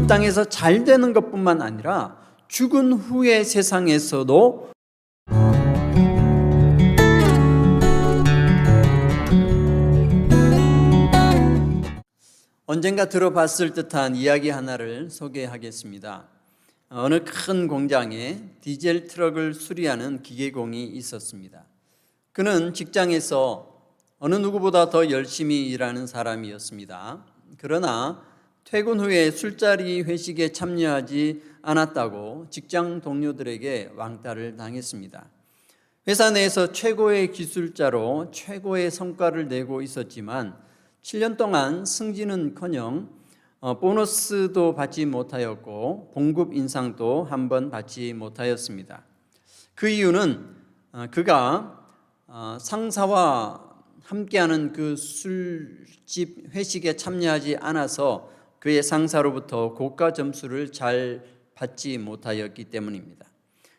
땅에서 잘 되는 것뿐만 아니라 죽은 후의 세상에서도 언젠가 들어봤을 듯한 이야기 하나를 소개하겠습니다. 어느 큰 공장에 디젤 트럭을 수리하는 기계공이 있었습니다. 그는 직장에서 어느 누구보다 더 열심히 일하는 사람이었습니다. 그러나 퇴근 후에 술자리 회식에 참여하지 않았다고 직장 동료들에게 왕따를 당했습니다. 회사 내에서 최고의 기술자로 최고의 성과를 내고 있었지만 7년 동안 승진은커녕 보너스도 받지 못하였고 봉급 인상도 한 번 받지 못하였습니다. 그 이유는 그가 상사와 함께하는 그 술집 회식에 참여하지 않아서 그의 상사로부터 고가 점수를 잘 받지 못하였기 때문입니다.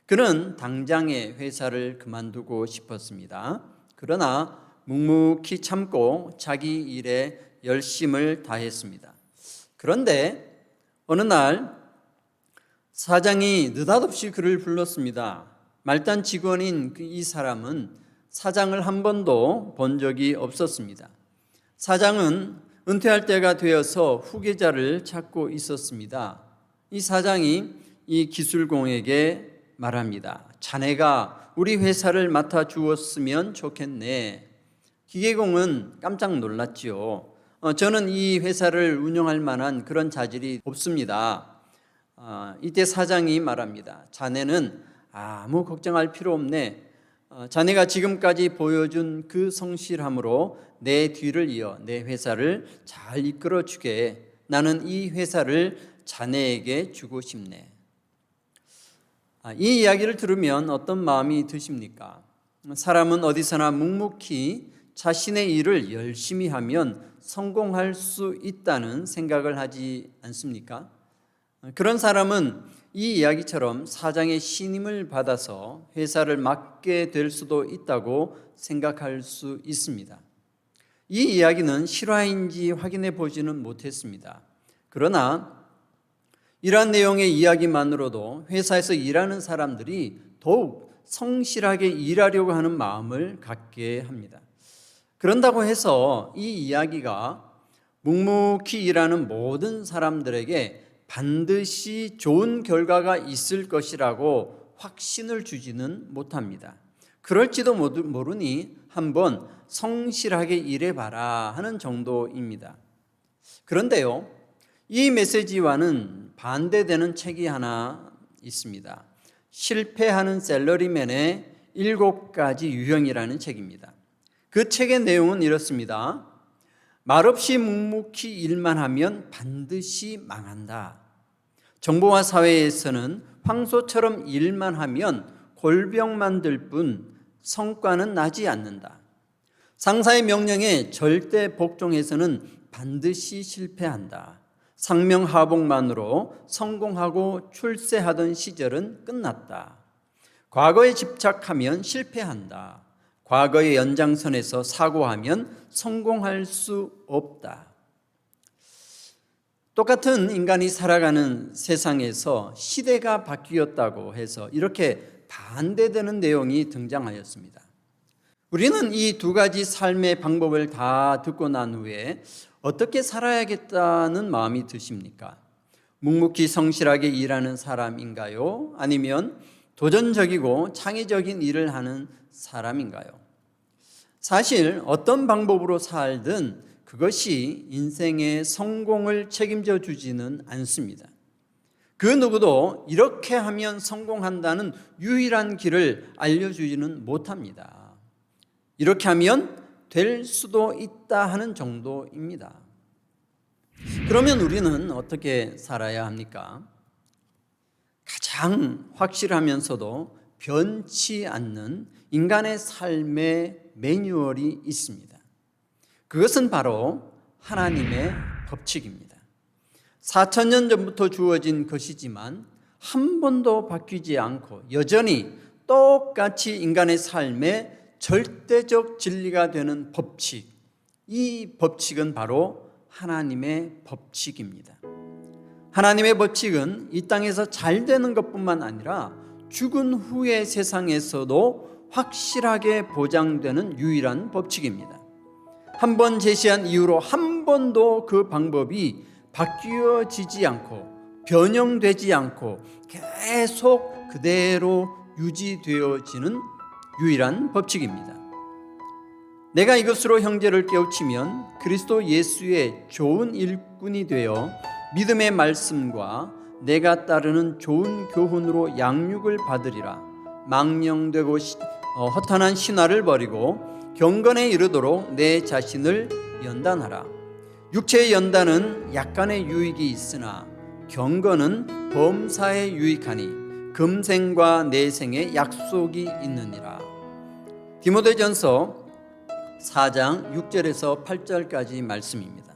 그는 당장에 회사를 그만두고 싶었습니다. 그러나 묵묵히 참고 자기 일에 열심을 다했습니다. 그런데 어느 날 사장이 느닷없이 그를 불렀습니다. 말단 직원인 이 사람은 사장을 한 번도 본 적이 없었습니다. 사장은 은퇴할 때가 되어서 후계자를 찾고 있었습니다. 이 사장이 이 기술공에게 말합니다. 자네가 우리 회사를 맡아주었으면 좋겠네. 기계공은 깜짝 놀랐지요. 저는 이 회사를 운영할 만한 그런 자질이 없습니다. 이때 사장이 말합니다. 자네는 아무 걱정할 필요 없네. 자네가 지금까지 보여준 그 성실함으로 내 뒤를 이어 내 회사를 잘 이끌어 주게. 나는 이 회사를 자네에게 주고 싶네. 이 이야기를 들으면 어떤 마음이 드십니까? 사람은 어디서나 묵묵히 자신의 일을 열심히 하면 성공할 수 있다는 생각을 하지 않습니까? 그런 사람은 이 이야기처럼 사장의 신임을 받아서 회사를 맡게 될 수도 있다고 생각할 수 있습니다. 이 이야기는 실화인지 확인해 보지는 못했습니다. 그러나 이러한 내용의 이야기만으로도 회사에서 일하는 사람들이 더욱 성실하게 일하려고 하는 마음을 갖게 합니다. 그런다고 해서 이 이야기가 묵묵히 일하는 모든 사람들에게 반드시 좋은 결과가 있을 것이라고 확신을 주지는 못합니다. 그럴지도 모르니 한번 성실하게 일해봐라 하는 정도입니다. 그런데요, 이 메시지와는 반대되는 책이 하나 있습니다. 실패하는 샐러리맨의 7가지 유형이라는 책입니다. 그 책의 내용은 이렇습니다. 말없이 묵묵히 일만 하면 반드시 망한다. 정보화 사회에서는 황소처럼 일만 하면 골병만 들 뿐 성과는 나지 않는다. 상사의 명령에 절대 복종해서는 반드시 실패한다. 상명하복만으로 성공하고 출세하던 시절은 끝났다. 과거에 집착하면 실패한다. 과거의 연장선에서 사고하면 성공할 수 없다. 똑같은 인간이 살아가는 세상에서 시대가 바뀌었다고 해서 이렇게 반대되는 내용이 등장하였습니다. 우리는 이 2가지 삶의 방법을 다 듣고 난 후에 어떻게 살아야겠다는 마음이 드십니까? 묵묵히 성실하게 일하는 사람인가요? 아니면 도전적이고 창의적인 일을 하는 사람인가요? 사실 어떤 방법으로 살든 그것이 인생의 성공을 책임져 주지는 않습니다. 그 누구도 이렇게 하면 성공한다는 유일한 길을 알려주지는 못합니다. 이렇게 하면 될 수도 있다 하는 정도입니다. 그러면 우리는 어떻게 살아야 합니까? 가장 확실하면서도 변치 않는 인간의 삶의 매뉴얼이 있습니다. 그것은 바로 하나님의 법칙입니다. 4,000년 전부터 주어진 것이지만 한 번도 바뀌지 않고 여전히 똑같이 인간의 삶에 절대적 진리가 되는 법칙, 이 법칙은 바로 하나님의 법칙입니다. 하나님의 법칙은 이 땅에서 잘 되는 것뿐만 아니라 죽은 후의 세상에서도 확실하게 보장되는 유일한 법칙입니다. 한 번 제시한 이후로 한 번도 그 방법이 바뀌어지지 않고 변형되지 않고 계속 그대로 유지되어지는 유일한 법칙입니다. 내가 이것으로 형제를 깨우치면 그리스도 예수의 좋은 일꾼이 되어 믿음의 말씀과 내가 따르는 좋은 교훈으로 양육을 받으리라. 망령되고 허탄한 신화를 버리고 경건에 이르도록 내 자신을 연단하라. 육체의 연단은 약간의 유익이 있으나 경건은 범사에 유익하니 금생과 내생에 약속이 있느니라. 디모데전서 4장 6절에서 8절까지 말씀입니다.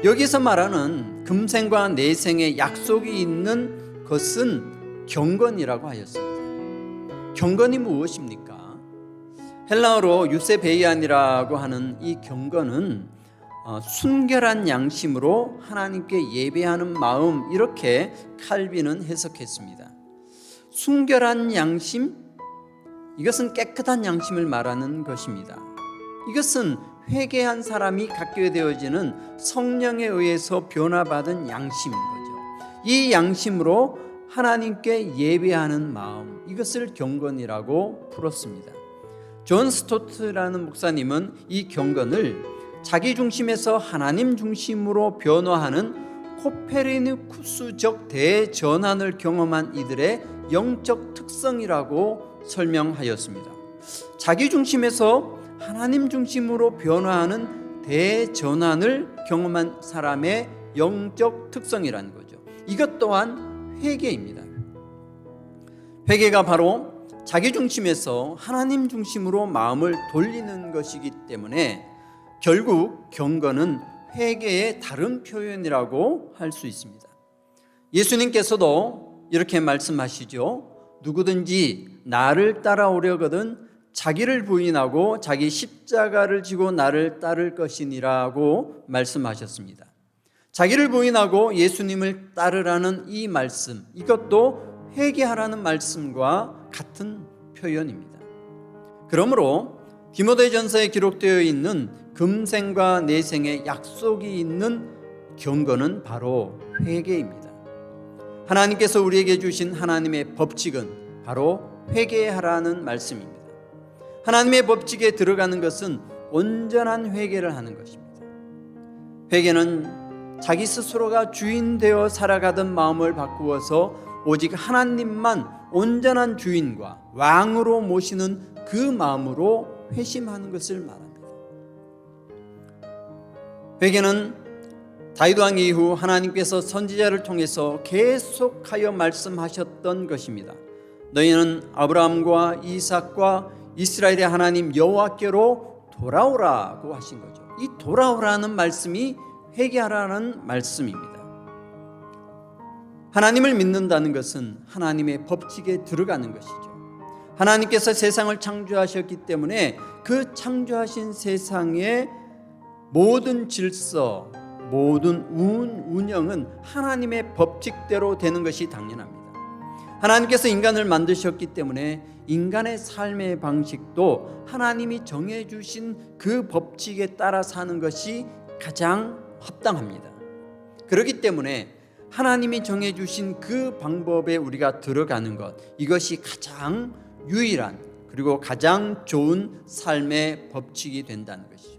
여기서 말하는 금생과 내생에 약속이 있는 것은 경건이라고 하였습니다. 경건이 무엇입니까? 헬라어로 유세베이안이라고 하는 이 경건은 순결한 양심으로 하나님께 예배하는 마음, 이렇게 칼빈은 해석했습니다. 순결한 양심, 이것은 깨끗한 양심을 말하는 것입니다. 이것은 회개한 사람이 갖게 되어지는 성령에 의해서 변화받은 양심인 거죠. 이 양심으로 하나님께 예배하는 마음, 이것을 경건이라고 풀었습니다. 존 스토트라는 목사님은 이 경건을 자기 중심에서 하나님 중심으로 변화하는 코페르니쿠스적 대전환을 경험한 이들의 영적 특성이라고 설명하였습니다. 자기 중심에서 하나님 중심으로 변화하는 대전환을 경험한 사람의 영적 특성이라는 거죠. 이것 또한 회개입니다. 회개가 바로 자기 중심에서 하나님 중심으로 마음을 돌리는 것이기 때문에 결국 경건은 회개의 다른 표현이라고 할 수 있습니다. 예수님께서도 이렇게 말씀하시죠. 누구든지 나를 따라오려거든 자기를 부인하고 자기 십자가를 지고 나를 따를 것이니라고 말씀하셨습니다. 자기를 부인하고 예수님을 따르라는 이 말씀, 이것도 회개하라는 말씀과 같은 표현입니다. 그러므로 디모데전서에 기록되어 있는 금생과 내생의 약속이 있는 경건은 바로 회개입니다. 하나님께서 우리에게 주신 하나님의 법칙은 바로 회개하라는 말씀입니다. 하나님의 법칙에 들어가는 것은 온전한 회개를 하는 것입니다. 회개는 자기 스스로가 주인 되어 살아가던 마음을 바꾸어서 오직 하나님만 온전한 주인과 왕으로 모시는 그 마음으로 회심하는 것을 말합니다. 회개는 다윗 왕 이후 하나님께서 선지자를 통해서 계속하여 말씀하셨던 것입니다. 너희는 아브라함과 이삭과 이스라엘의 하나님 여호와께로 돌아오라고 하신 거죠. 이 돌아오라는 말씀이 회개하라는 말씀입니다. 하나님을 믿는다는 것은 하나님의 법칙에 들어가는 것이죠. 하나님께서 세상을 창조하셨기 때문에 그 창조하신 세상의 모든 질서, 모든 운영은 하나님의 법칙대로 되는 것이 당연합니다. 하나님께서 인간을 만드셨기 때문에 인간의 삶의 방식도 하나님이 정해주신 그 법칙에 따라 사는 것이 가장 합당합니다. 그렇기 때문에 하나님이 정해주신 그 방법에 우리가 들어가는 것, 이것이 가장 유일한 그리고 가장 좋은 삶의 법칙이 된다는 것이죠.